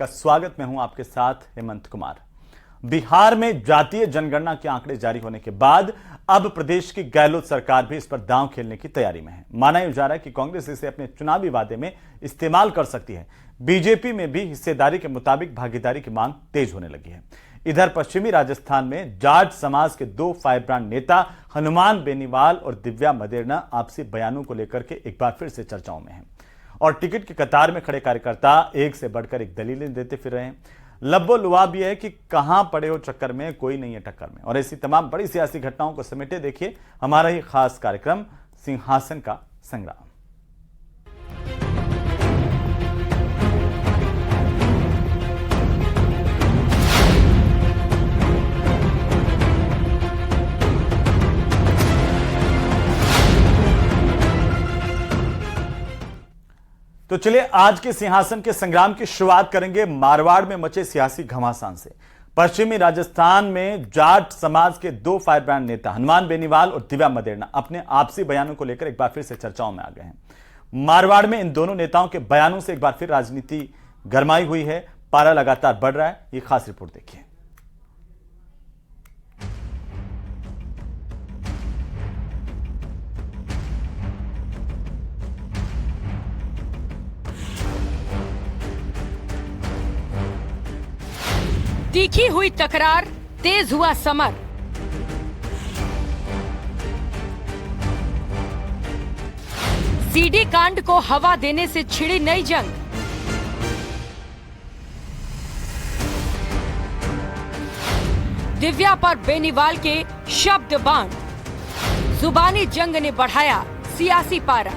का स्वागत। मैं हूं आपके साथ हेमंत कुमार। बिहार में जातीय जनगणना के आंकड़े जारी होने के बाद अब प्रदेश की गहलोत सरकार भी इस पर दांव खेलने की तैयारी में है। माना जा रहा है कि कांग्रेस इसे अपने चुनावी वादे में इस्तेमाल कर सकती है। बीजेपी में भी हिस्सेदारी के मुताबिक भागीदारी की मांग तेज होने लगी है। इधर पश्चिमी राजस्थान में जाट समाज के दो फायरब्रांड नेता हनुमान बेनीवाल और दिव्या मदेरणा आपसी बयानों को लेकर के एक बार फिर से चर्चाओं में हैं और टिकट की कतार में खड़े कार्यकर्ता एक से बढ़कर एक दलीलें देते फिर रहे हैं। लब्बो लुआब यह है कि कहां पड़े हो चक्कर में, कोई नहीं है टक्कर में। और ऐसी तमाम बड़ी सियासी घटनाओं को समेटे देखिए हमारा ही खास कार्यक्रम सिंहासन का संग्राम। तो चलिए आज के सिंहासन के संग्राम की शुरुआत करेंगे मारवाड़ में मचे सियासी घमासान से। पश्चिमी राजस्थान में जाट समाज के दो फायरब्रांड नेता हनुमान बेनीवाल और दिव्या मदेरणा अपने आपसी बयानों को लेकर एक बार फिर से चर्चाओं में आ गए हैं। मारवाड़ में इन दोनों नेताओं के बयानों से एक बार फिर राजनीति गरमाई हुई है। पारा लगातार बढ़ रहा है। ये खास रिपोर्ट देखिए। तीखी हुई तकरार, तेज हुआ समर। सीडी कांड को हवा देने से छिड़ी नई जंग। दिव्या पर बेनीवाल के शब्द बाण। जुबानी जंग ने बढ़ाया सियासी पारा।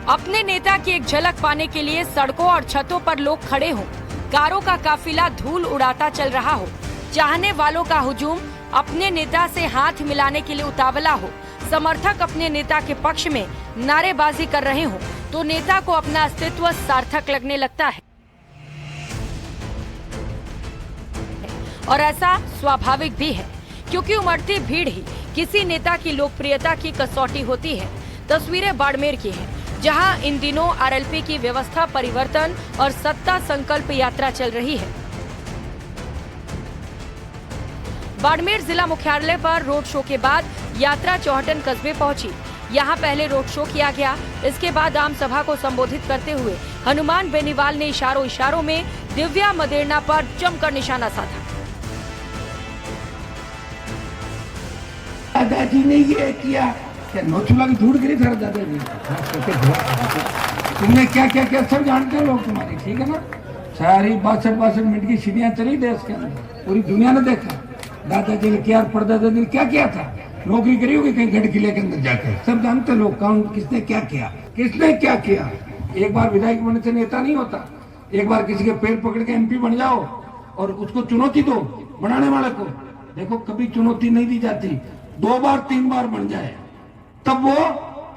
अपने नेता की एक झलक पाने के लिए सड़कों और छतों पर लोग खड़े हों, कारों का काफिला धूल उड़ाता चल रहा हो, चाहने वालों का हुजूम अपने नेता से हाथ मिलाने के लिए उतावला हो, समर्थक अपने नेता के पक्ष में नारेबाजी कर रहे हो, तो नेता को अपना अस्तित्व सार्थक लगने लगता है। और ऐसा स्वाभाविक भी है, क्योंकि उमड़ती भीड़ ही किसी नेता की लोकप्रियता की कसौटी होती है। तस्वीरें बाड़मेर की है, जहां इन दिनों आरएलपी की व्यवस्था परिवर्तन और सत्ता संकल्प यात्रा चल रही है। बाड़मेर जिला मुख्यालय पर रोड शो के बाद यात्रा चौहटन कस्बे पहुंची। यहां पहले रोड शो किया गया। इसके बाद आम सभा को संबोधित करते हुए हनुमान बेनीवाल ने इशारों में दिव्या मदेरणा पर जमकर निशाना साधा। दादाजी ने ये किया क्या नोचुला की धूड़ गिरी था दादाजी। तुमने क्या क्या क्या सब जानते हैं लोग तुम्हारी, ठीक है ना। सारी 62 मिनट की सीढ़ियां चली देश के अंदर, पूरी दुनिया ने देखा दादाजी ने क्या, परदादाजी ने क्या किया था। नौकरी करी होगी कहीं गढ़ किले के अंदर जाकर, सब जानते लोग कौन किसने क्या किया, किसने क्या किया। एक बार विधायक बनने से नेता नहीं होता। एक बार किसी के पैर पकड़ के एमपी बन जाओ और उसको चुनौती दो बनाने वाले को। देखो कभी चुनौती नहीं दी जाती, 2 बार 3 बार बन जाए तब वो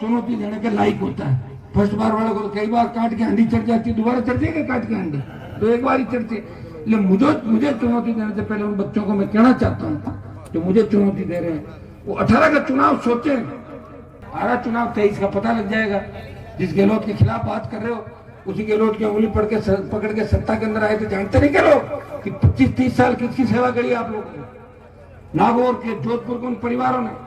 चुनौती देने के लायक होता है। फर्स्ट बार वाले को तो कई बार काट के हंडी चढ़ जाती है, दोबारा चढ़ती है काट के हंडी, तो एक बार ही चढ़ती है। मुझे चुनौती देने से पहले उन बच्चों को मैं कहना चाहता हूँ जो मुझे चुनौती दे रहे हैं, वो 18 का चुनाव सोचे। 18 चुनाव 23 का पता लग जाएगा। जिस गहलोत के खिलाफ बात कर रहे हो उसी गहलोत की उंगली पकड़ के सत्ता के अंदर आए तो जानते नहीं क्या लोग कि 25-30 साल किसकी सेवा करी आप लोगों ने। नागौर के, जोधपुर के उन परिवारों ने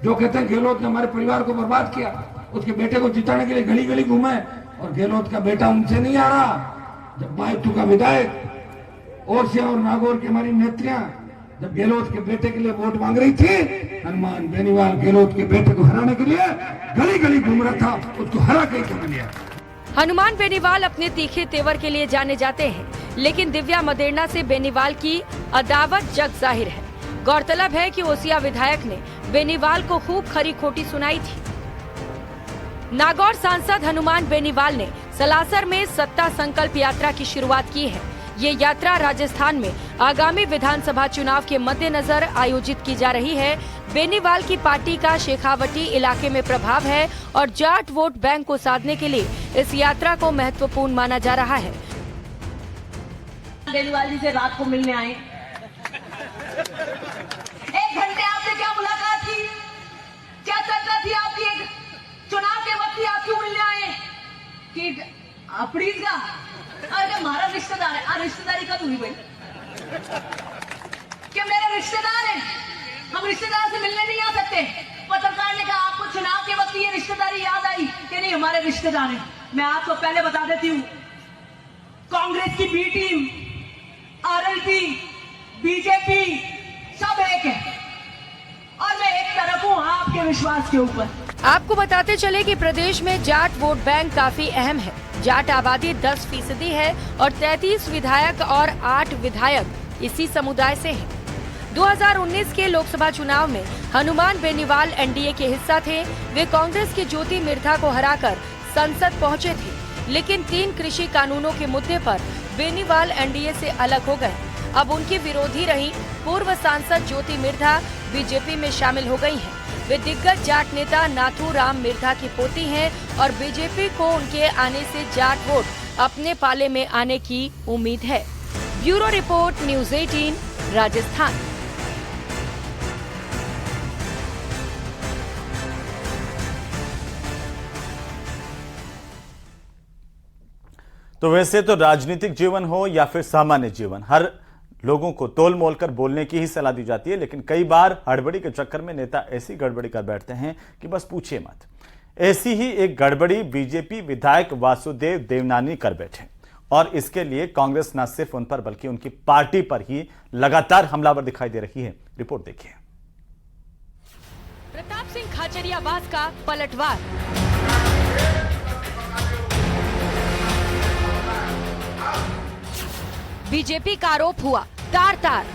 जो कहते हैं गहलोत ने हमारे परिवार को बर्बाद किया, उसके बेटे को जिताने के लिए गली गली घूमे और गहलोत का बेटा उनसे नहीं आ रहा। जब बायतू का विधायक ओरसिया और नागौर की हमारी नेत्रियां जब गहलोत के बेटे के लिए वोट मांग रही थी, हनुमान बेनीवाल गहलोत के बेटे को हराने के लिए गली गली घूम रहा था, उसको हरा के क्यों लिया। हनुमान बेनीवाल अपने तीखे तेवर के लिए जाने जाते हैं, लेकिन दिव्या मदेरणा से बेनीवाल की अदावत जग जाहिर है। गौरतलब है कि ओसिया विधायक ने बेनीवाल को खूब खरी खोटी सुनाई थी। नागौर सांसद हनुमान बेनीवाल ने सलासर में सत्ता संकल्प यात्रा की शुरुआत की है। ये यात्रा राजस्थान में आगामी विधानसभा चुनाव के मद्देनजर आयोजित की जा रही है। बेनीवाल की पार्टी का शेखावटी इलाके में प्रभाव है और जाट वोट बैंक को साधने के लिए इस यात्रा को महत्वपूर्ण माना जा रहा है। बेनीवाल जी से रात को मिलने आए, 1 घंटे आपसे क्या मुलाकात की, क्या चर्चा थी आपकी एक चुनाव के प्लीज का अरे हमारा रिश्तेदार है। रिश्तेदारी कब हुई भाई? क्या मेरे रिश्तेदार हैं? हम रिश्तेदार से मिलने नहीं आ सकते? पत्रकार ने कहा आपको चुनाव के वक्त ये रिश्तेदारी याद आई कि नहीं हमारे रिश्तेदार हैं। मैं आपको पहले बता देती हूँ, कांग्रेस की बी टीम, आरएलपी, बीजेपी सब एक है और मैं एक तरफ हूँ आपके विश्वास के ऊपर। आपको बताते चले कि प्रदेश में जाट वोट बैंक काफी अहम है। जाट आबादी 10% है और 33 विधायक और 8 विधायक इसी समुदाय से हैं। 2019 के लोकसभा चुनाव में हनुमान बेनीवाल एनडीए के हिस्सा थे। वे कांग्रेस के ज्योति मिर्धा को हराकर संसद पहुंचे थे, लेकिन 3 कृषि कानूनों के मुद्दे पर बेनीवाल एनडीए से अलग हो गए। अब उनकी विरोधी रही पूर्व सांसद ज्योति मिर्धा बीजेपी में शामिल हो गई हैं। वे दिग्गज जाट नेता नाथू राम मिर्धा की पोती हैं और बीजेपी को उनके आने से जाट वोट अपने पाले में आने की उम्मीद है। Bureau report, news 18, Rajasthan. तो वैसे तो राजनीतिक जीवन हो या फिर सामान्य जीवन, हर लोगों को तोल मोल कर बोलने की ही सलाह दी जाती है, लेकिन कई बार हड़बड़ी के चक्कर में नेता ऐसी गड़बड़ी कर बैठते हैं कि बस पूछिए मत। ऐसी ही एक गड़बड़ी बीजेपी विधायक वासुदेव देवनानी कर बैठे और इसके लिए कांग्रेस न सिर्फ उन पर बल्कि उनकी पार्टी पर ही लगातार हमलावर दिखाई दे रही है। रिपोर्ट देखिए। प्रताप सिंह खाचरियावास का पलटवार। बीजेपी का आरोप हुआ तार तार।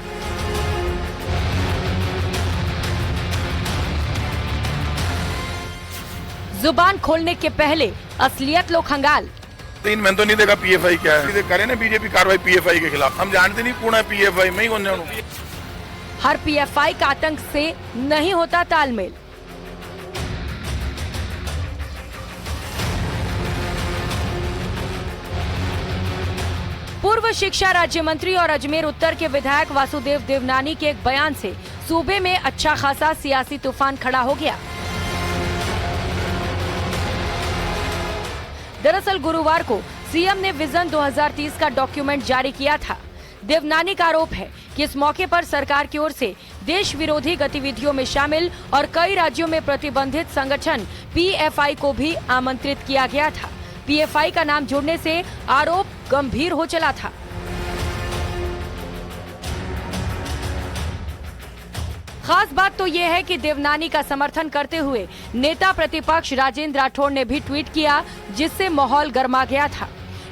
जुबान खोलने के पहले असलियत लो खंगाल। तीन मैं तो नहीं देखा पीएफआई क्या है। करे ना बीजेपी कार्रवाई पीएफआई के खिलाफ। हम जानते नहीं कौन है पीएफआई, मैं ही कौन जानूं। हर पीएफआई का आतंक से नहीं होता तालमेल। पूर्व शिक्षा राज्य मंत्री और अजमेर उत्तर के विधायक वासुदेव देवनानी के एक बयान से सूबे में अच्छा खासा सियासी तूफान खड़ा हो गया। दरअसल गुरुवार को सीएम ने विजन 2030 का डॉक्यूमेंट जारी किया था। देवनानी का आरोप है कि इस मौके पर सरकार की ओर से देश विरोधी गतिविधियों में शामिल और कई राज्यों में प्रतिबंधित संगठन पीएफआई को भी आमंत्रित किया गया था। पीएफआई का नाम जोड़ने से आरोप गंभीर हो चला था। खास बात तो यह है कि देवनानी का समर्थन करते हुए नेता प्रतिपक्ष राजेंद्र राठौड़ ने भी ट्वीट किया, जिससे माहौल गर्मा गया था।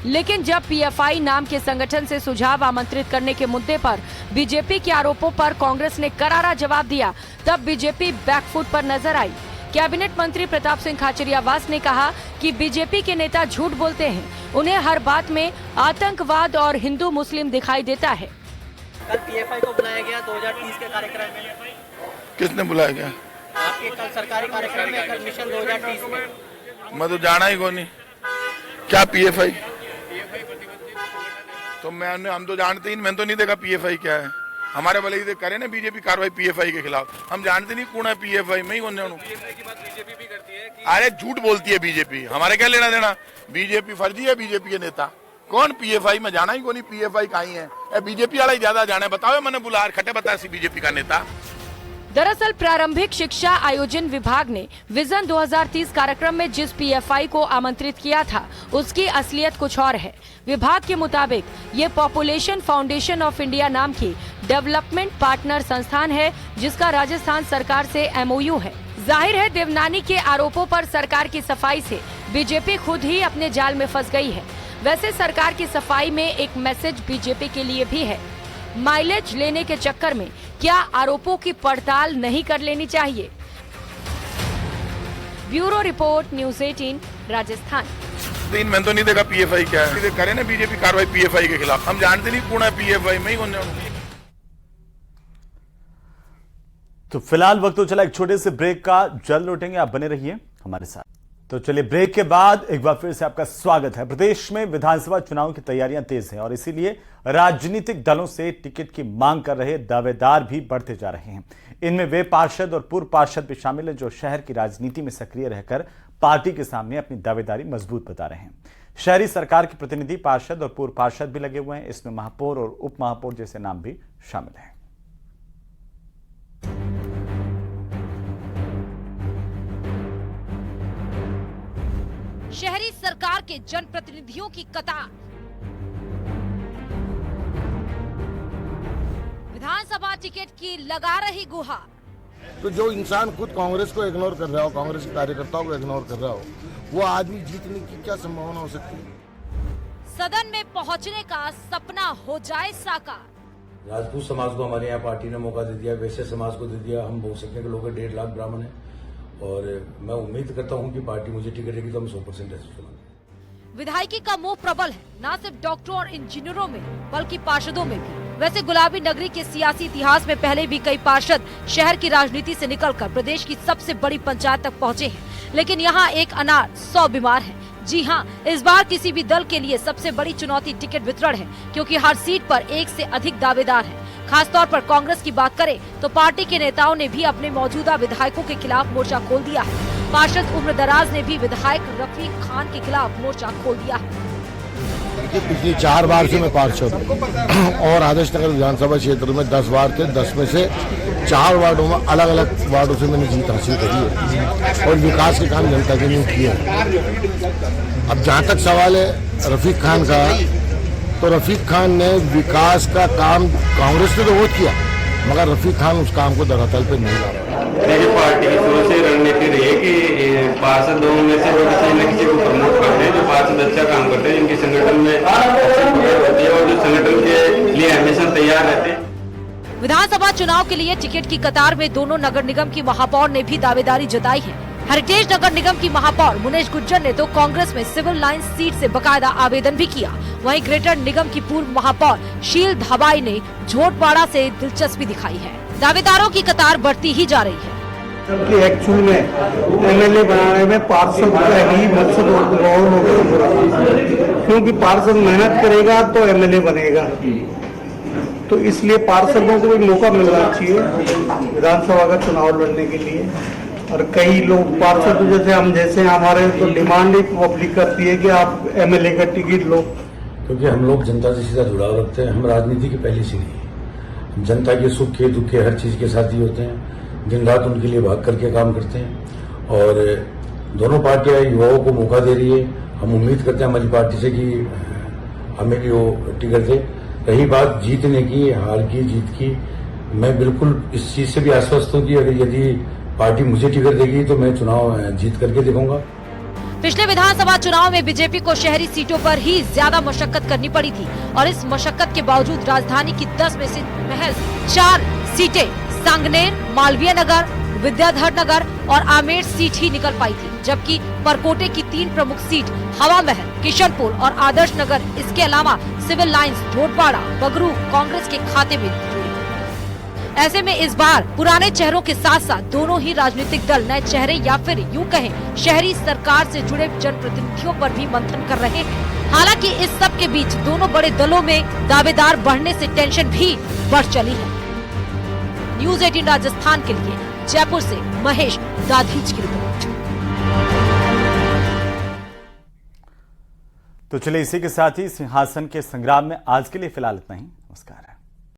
लेकिन जब पीएफआई नाम के संगठन से सुझाव आमंत्रित करने के मुद्दे पर बीजेपी के आरोपों पर कांग्रेस ने करारा जवाब दिया, तब बीजेपी बैकफुट पर नजर आई। कैबिनेट मंत्री प्रताप सिंह खाचरियावास ने कहा कि बीजेपी के नेता झूठ बोलते हैं, उन्हें हर बात में आतंकवाद और हिंदू मुस्लिम दिखाई देता है। कल पीएफआई को बुलाया गया 2030 के कार्यक्रम में। किसने बुलाया गया? आपके कल सरकारी कार्यक्रम में, कल मिशन 2030 में। मैं तो जाना ही को नहीं। क्या पीएफआई? तो हम तो जानते ही, मैंने तो नहीं देखा पीएफआई क्या है। हमारे वाले ये करे ना बीजेपी कार्रवाई पीएफआई के खिलाफ। हम जानते नहीं कौन है पीएफआई, मैं ही कौन जानूं। अरे झूठ बोलती है बीजेपी, हमारे क्या लेना देना। बीजेपी फर्जी है, बीजेपी के नेता कौन पीएफआई में जाना ही को नहीं। पीएफआई कहीं है, बीजेपी वाला ही ज्यादा जाने। बताओ मैंने बुला खटे बता सी बीजेपी का नेता। दरअसल प्रारंभिक शिक्षा आयोजन विभाग ने विजन 2030 कार्यक्रम में जिस पीएफआई को आमंत्रित किया था, उसकी असलियत कुछ और है। विभाग के मुताबिक ये पॉपुलेशन फाउंडेशन ऑफ इंडिया नाम की डेवलपमेंट पार्टनर संस्थान है, जिसका राजस्थान सरकार से एमओयू है। जाहिर है देवनानी के आरोपों पर सरकार की सफाई से बीजेपी खुद ही अपने जाल में फंस गई है। वैसे सरकार की सफाई में एक मैसेज बीजेपी के लिए भी है। माइलेज लेने के चक्कर में क्या आरोपों की पड़ताल नहीं कर लेनी चाहिए? Bureau report, news 18, Rajasthan. तीन मैं तो नहीं देखा पीएफआई क्या है। करे ना बीजेपी कार्रवाई पीएफआई के खिलाफ। हम जानते नहीं कौन है पीएफआई, मैं ही कौन जानूं। तो फिलहाल वक्त तो चला एक छोटे से ब्रेक का, जल्द लौटेंगे, आप बने रहिए हमारे साथ। तो चलिए ब्रेक के बाद एक बार फिर से आपका स्वागत है। प्रदेश में विधानसभा चुनाव की तैयारियां तेज हैं और इसीलिए राजनीतिक दलों से टिकट की मांग कर रहे दावेदार भी बढ़ते जा रहे हैं। इनमें वे पार्षद और पूर्व पार्षद भी शामिल हैं जो शहर की राजनीति में सक्रिय रहकर पार्टी के सामने अपनी दावेदारी मजबूत बता रहे हैं। शहरी सरकार के प्रतिनिधि, पार्षद और पूर्व पार्षद भी लगे हुए हैं। इसमें महापौर और उप महापौर जैसे नाम भी शामिल हैं। शहरी सरकार के जनप्रतिनिधियों की कतार। विधानसभा टिकट की लगा रही गुहार। तो जो इंसान खुद कांग्रेस को इग्नोर कर रहा हो, कांग्रेस के कार्यकर्ताओं को इग्नोर कर रहा हो, वो आदमी जीतने की क्या संभावना हो सकती है? सदन में पहुंचने का सपना हो जाए साकार। राजपूत समाज को हमारे यहाँ पार्टी ने मौका दे दिया, वैश्य समाज को दे दिया। हम बोल सकते हैं कि लोग 1.5 लाख ब्राह्मण हैं और मैं उम्मीद करता हूँ कि पार्टी मुझे टिकट देगी तो हम 100% ऐसे चुनाव। विधायकी का मोह प्रबल है, न सिर्फ डॉक्टरों और इंजीनियरों में बल्कि पार्षदों में भी। वैसे गुलाबी नगरी के सियासी इतिहास में पहले भी कई पार्षद शहर की राजनीति से निकलकर प्रदेश की सबसे बड़ी पंचायत तक पहुंचे हैं, लेकिन यहाँ एक अनार 100 बीमार है। जी हाँ, इस बार किसी भी दल के लिए सबसे बड़ी चुनौती टिकट वितरण है, क्योंकि हर सीट पर 1 से अधिक दावेदार हैं। खासतौर पर कांग्रेस की बात करें तो पार्टी के नेताओं ने भी अपने मौजूदा विधायकों के खिलाफ मोर्चा खोल दिया है। पार्षद उम्र दराज ने भी विधायक रफीक खान के खिलाफ मोर्चा खोल दिया है। पिछली 4 बार से मैं पार्षद हूँ और आदर्श नगर विधानसभा क्षेत्र में 10 वार्ड थे। 10 में से 4 वार्डों में अलग अलग वार्डों से मैंने जीत हासिल करी है और विकास के काम जनता के लिए किए हैं। अब जहाँ तक सवाल है रफीक खान का, तो रफीक खान ने विकास का काम कांग्रेस ने तो बहुत किया, मगर रफीक खान उस काम को धरातल पे नहीं ला रहा। देखिए, पार्टी की सोच से रणनीति रही है कि पार्षदों में से जो किसी न किसी को प्रमोट करते हैं, जो पार्षद अच्छा काम करते हैं, जिनके संगठन में अच्छी पकड़ होती है और जो संगठन के लिए हमेशा तैयार रहते हैं। विधानसभा चुनाव के लिए टिकट की कतार में दोनों नगर निगम की महापौर ने भी दावेदारी जताई है। हेरिटेज नगर निगम की महापौर मुनेश गुज्जर ने तो कांग्रेस में सिविल लाइन सीट से बकायदा आवेदन भी किया। वहीं ग्रेटर निगम की पूर्व महापौर शील धाबाई ने झोटवाड़ा से दिलचस्पी दिखाई है। दावेदारों की कतार बढ़ती ही जा रही है। जबकि एक्चुअल में एमएलए बनाने में पार्षद का ही मकसद और होगा, क्योंकि पार्षद मेहनत करेगा तो एमएलए बनेगा। तो इसलिए पार्षदों को भी मौका मिलना चाहिए विधानसभा का चुनाव लड़ने के लिए। और कई लोग पार्षद जैसे हम जैसे हमारे तो डिमांड ही पब्लिक करती है कि आप एमएलए का टिकट लो, क्योंकि हम लोग जनता से सीधा जुड़ाव रखते हैं। हम राजनीति की पहली सीढ़ी, जनता के सुख के दुख के हर चीज के साथी होते हैं। दिन रात उनके लिए भाग करके काम करते हैं और दोनों पार्टियां युवाओं को मौका दे रही है। हम उम्मीद करते हैं हमारी पार्टी से कि हमें भी वो टिकट दे। रही बात जीतने की, हार की, जीत की, मैं बिल्कुल इस चीज से भी आश्वस्त हूँ कि अगर यदि पार्टी मुझे टिकट देगी तो मैं चुनाव जीत करके दिखाऊंगा। पिछले विधानसभा चुनाव में बीजेपी को शहरी सीटों पर ही ज्यादा मशक्कत करनी पड़ी थी और इस मशक्कत के बावजूद राजधानी की 10 में से महज 4 सीटें सांगनेर, मालवीय नगर, विद्याधर नगर और आमेर सीट ही निकल पाई थी, जबकि परकोटे की 3 प्रमुख सीट हवा महल, किशनपुर और आदर्श नगर, इसके अलावा सिविल लाइंस, झोटवाड़ा, बगरू कांग्रेस के खाते में जुड़ी। ऐसे में इस बार पुराने चेहरों के साथ साथ दोनों ही राजनीतिक दल नए चेहरे या फिर यूं कहें शहरी सरकार से जुड़े जनप्रतिनिधियों पर भी मंथन कर रहे हैं। हालांकि इस सब के बीच दोनों बड़े दलों में दावेदार बढ़ने से टेंशन भी बढ़ चली है। न्यूज़ 18 राजस्थान के लिए जयपुर से महेश दाधीच की रिपोर्ट। तो चलिए इसी के साथ ही सिंहासन के संग्राम में आज के लिए फिलहाल इतना ही। नमस्कार।